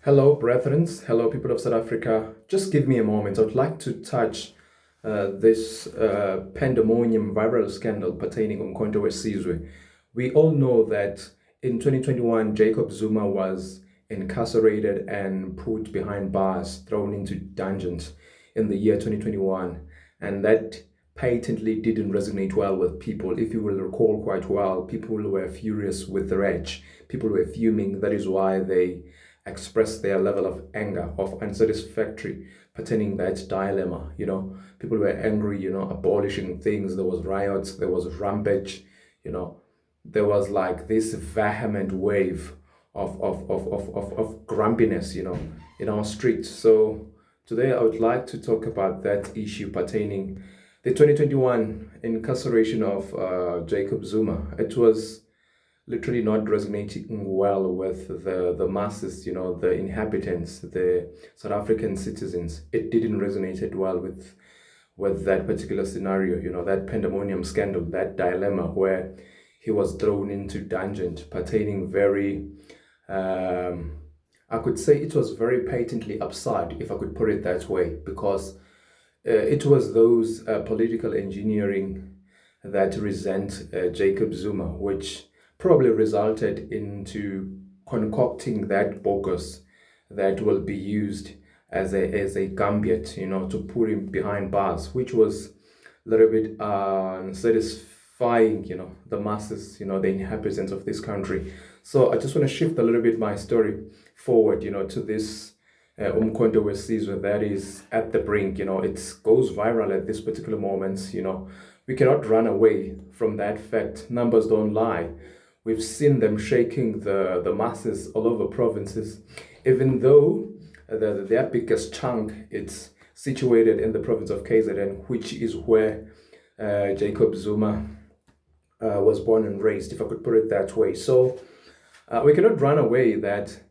Hello, brethren. Hello, people of South Africa. Just give me a moment. I would like to touch this pandemonium viral scandal pertaining to wesizwe. We all know that in 2021, Jacob Zuma was incarcerated and put behind bars, thrown into dungeons in the year 2021. And that patently didn't resonate well with people. If you will recall quite well, people were furious with the rage. People were fuming. That is why they express their level of anger, of unsatisfactory pertaining that dilemma. People were angry, abolishing things. There was riots, there was rampage, there was like this vehement wave of grumpiness, in our streets. So today I would like to talk about that issue pertaining the 2021 incarceration of Jacob Zuma. It was literally not resonating well with the masses, the inhabitants, the South African citizens. It didn't resonate well with that particular scenario, that pandemonium scandal, that dilemma where he was thrown into dungeon pertaining very, I could say it was very patently absurd, if I could put it that way, because it was those political engineering that resent Jacob Zuma, which probably resulted into concocting that bogus that will be used as a gambit, to put him behind bars, which was a little bit unsatisfying, the masses, the inhabitants of this country. So I just want to shift a little bit my story forward, to this wesizwe that is at the brink. It goes viral at this particular moment. We cannot run away from that fact. Numbers don't lie. We've seen them shaking the masses all over provinces, even though their biggest chunk it's situated in the province of KZN, which is where Jacob Zuma was born and raised, if I could put it that way. So we cannot run away that,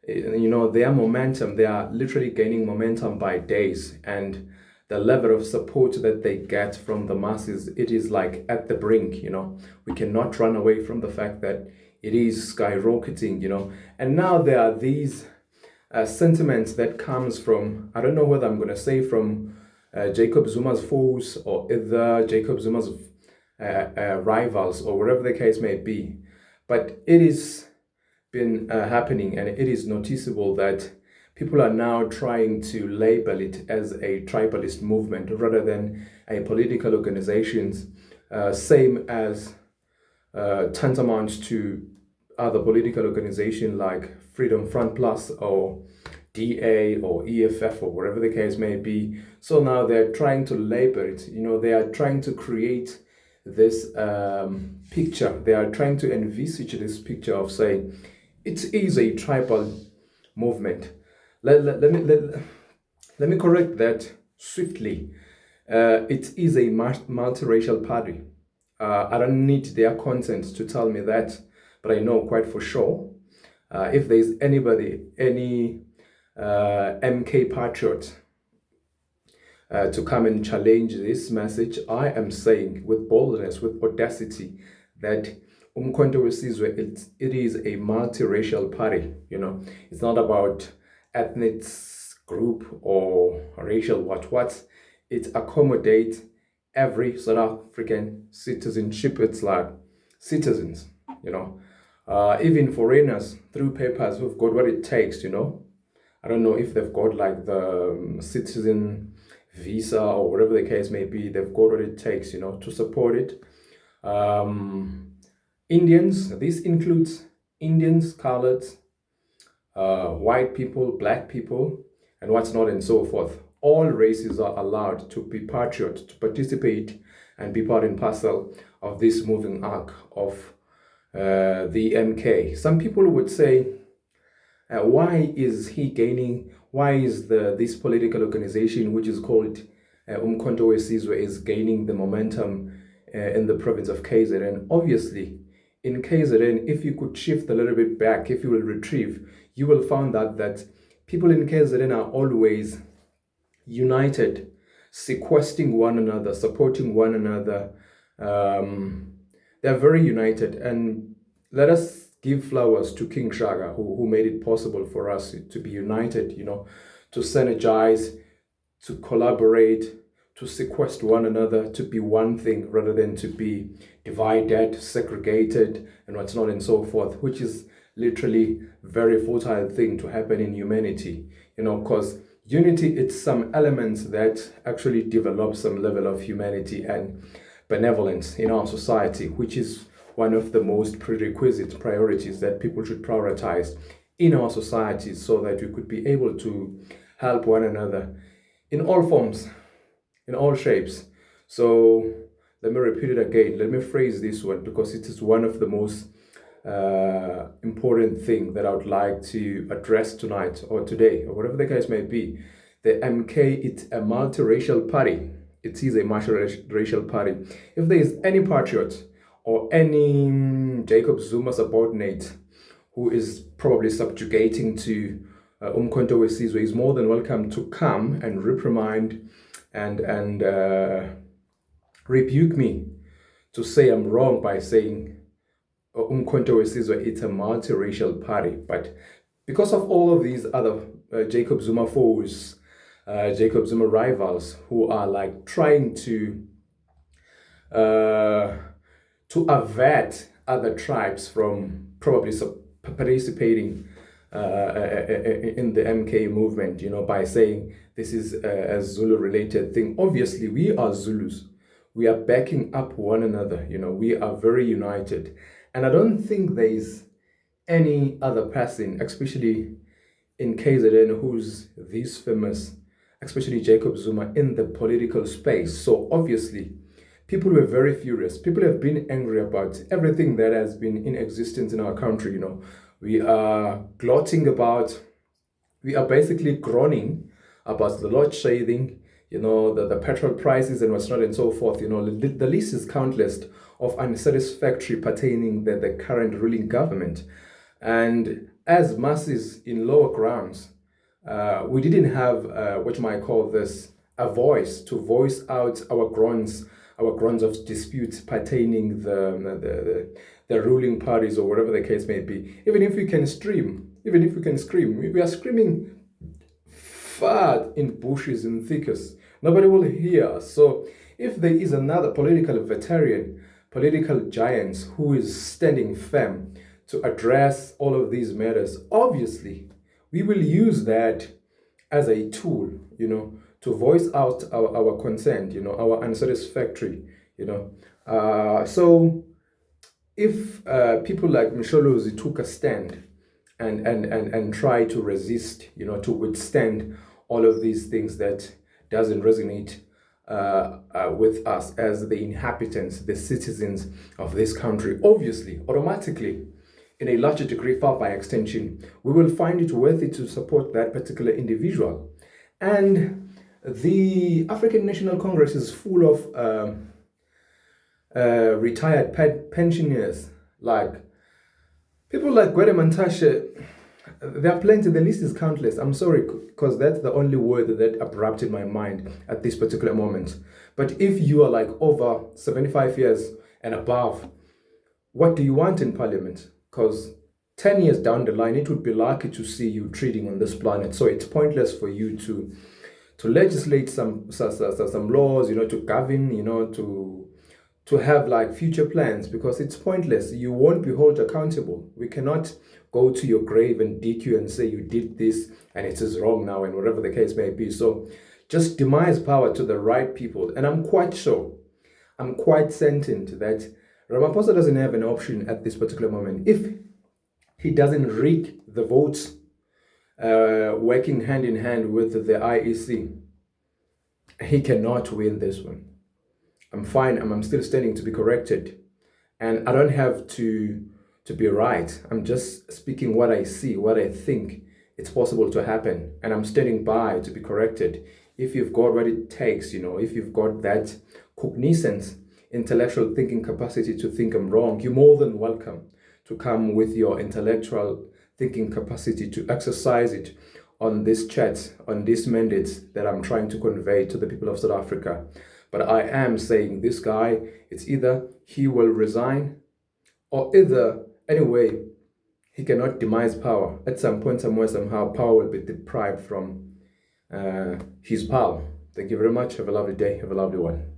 their momentum, they are literally gaining momentum by days, and the level of support that they get from the masses, it is like at the brink. We cannot run away from the fact that it is skyrocketing. And now there are these sentiments that comes from, I don't know whether I'm going to say from Jacob Zuma's foes or either Jacob Zuma's rivals, or whatever the case may be, but it is been happening, and it is noticeable that people are now trying to label it as a tribalist movement rather than a political organization, same as tantamount to other political organizations like Freedom Front Plus or DA or EFF or whatever the case may be. So now they're trying to label it, they are trying to create this picture. They are trying to envisage this picture of saying it is a tribal movement. Let me correct that swiftly. It is a multiracial party. I don't need their consent to tell me that, but I know quite for sure. If there's anybody, any MK patriot to come and challenge this message, I am saying with boldness, with audacity, that wesizwe, it is a multiracial party. It's not about ethnic group or racial what. It accommodates every South African citizenship. It's like citizens, even foreigners through papers who've got what it takes. I don't know if they've got like the citizen visa or whatever the case may be. They've got what it takes, to support it. Indians, this includes Indians, coloreds, white people, black people, and what's not, and so forth. All races are allowed to be patriot, to participate and be part and parcel of this moving arc of the MK. Some people would say, why is this political organization, which is called wesizwe, is gaining the momentum in the province of KZN? Obviously, in KZN, if you could shift a little bit back, if you will retrieve, you will find that people in KZN are always united, sequestering one another, supporting one another. They're very united. And let us give flowers to King Shaka, who made it possible for us to be united, to synergize, to collaborate, to sequester one another, to be one thing rather than to be divided, segregated, and what's not and so forth, which is literally very fertile thing to happen in humanity, because unity, it's some elements that actually develop some level of humanity and benevolence in our society, which is one of the most prerequisite priorities that people should prioritize in our society so that we could be able to help one another in all forms, in all shapes. So let me repeat it again. Let me phrase this one because it is one of the most important thing that I would like to address tonight or today or whatever the case may be. The MK, it's a multiracial party. It is a multiracial party. If there is any patriot or any Jacob Zuma subordinate who is probably subjugating to Umkhonto wesizwe, is more than welcome to come and reprimand and rebuke me to say I'm wrong by saying Umkhonto wesizwe, it's a multiracial party. But because of all of these other Jacob Zuma foes, Jacob Zuma rivals who are like trying to avert other tribes from probably participating in the MK movement, by saying this is a Zulu related thing. Obviously, we are Zulus. We are backing up one another. We are very united. And I don't think there is any other person, especially in KZN, who's this famous, especially Jacob Zuma, in the political space. So obviously, people were very furious. People have been angry about everything that has been in existence in our country. We are basically groaning about the load shedding, the petrol prices and what's not and so forth. The list is countless of unsatisfactory pertaining the current ruling government. And as masses in lower grounds, we didn't have what you might call this, a voice to voice out our groans of disputes pertaining the ruling parties or whatever the case may be. Even if we can scream, we are screaming far in bushes and thickets. Nobody will hear us. So if there is another political veteran, political giant who is standing firm to address all of these matters, obviously we will use that as a tool, to voice out our concern, our unsatisfactory, so if people like Msholozi took a stand and try to resist, to withstand all of these things that doesn't resonate with us as the inhabitants, the citizens of this country, obviously, automatically, in a larger degree, far by extension, we will find it worthy to support that particular individual. And the African National Congress is full of retired pensioners, like people like Gwede Mantashe. There are plenty, the list is countless. I'm sorry, because that's the only word that abrupted my mind at this particular moment. But if you are like over 75 years and above, what do you want in parliament? Because 10 years down the line, it would be lucky to see you treading on this planet. So it's pointless for you to legislate some laws, to govern, to have like future plans, because it's pointless. You won't be held accountable. We cannot go to your grave and dig you and say you did this and it is wrong now and whatever the case may be. So just demise power to the right people. And I'm quite certain that Ramaphosa doesn't have an option at this particular moment. If he doesn't rig the votes, working hand in hand with the IEC, he cannot win this one. I'm fine. I'm still standing to be corrected. And I don't have to be right. I'm just speaking what I see, what I think it's possible to happen. And I'm standing by to be corrected. If you've got what it takes, if you've got that cognizance, intellectual thinking capacity to think I'm wrong, you're more than welcome to come with your intellectual thinking capacity to exercise it on this chat, on this mandate that I'm trying to convey to the people of South Africa. But I am saying this guy, it's either he will resign or either, anyway, he cannot demise power. At some point, somewhere, somehow, power will be deprived from his power. Thank you very much. Have a lovely day. Have a lovely one.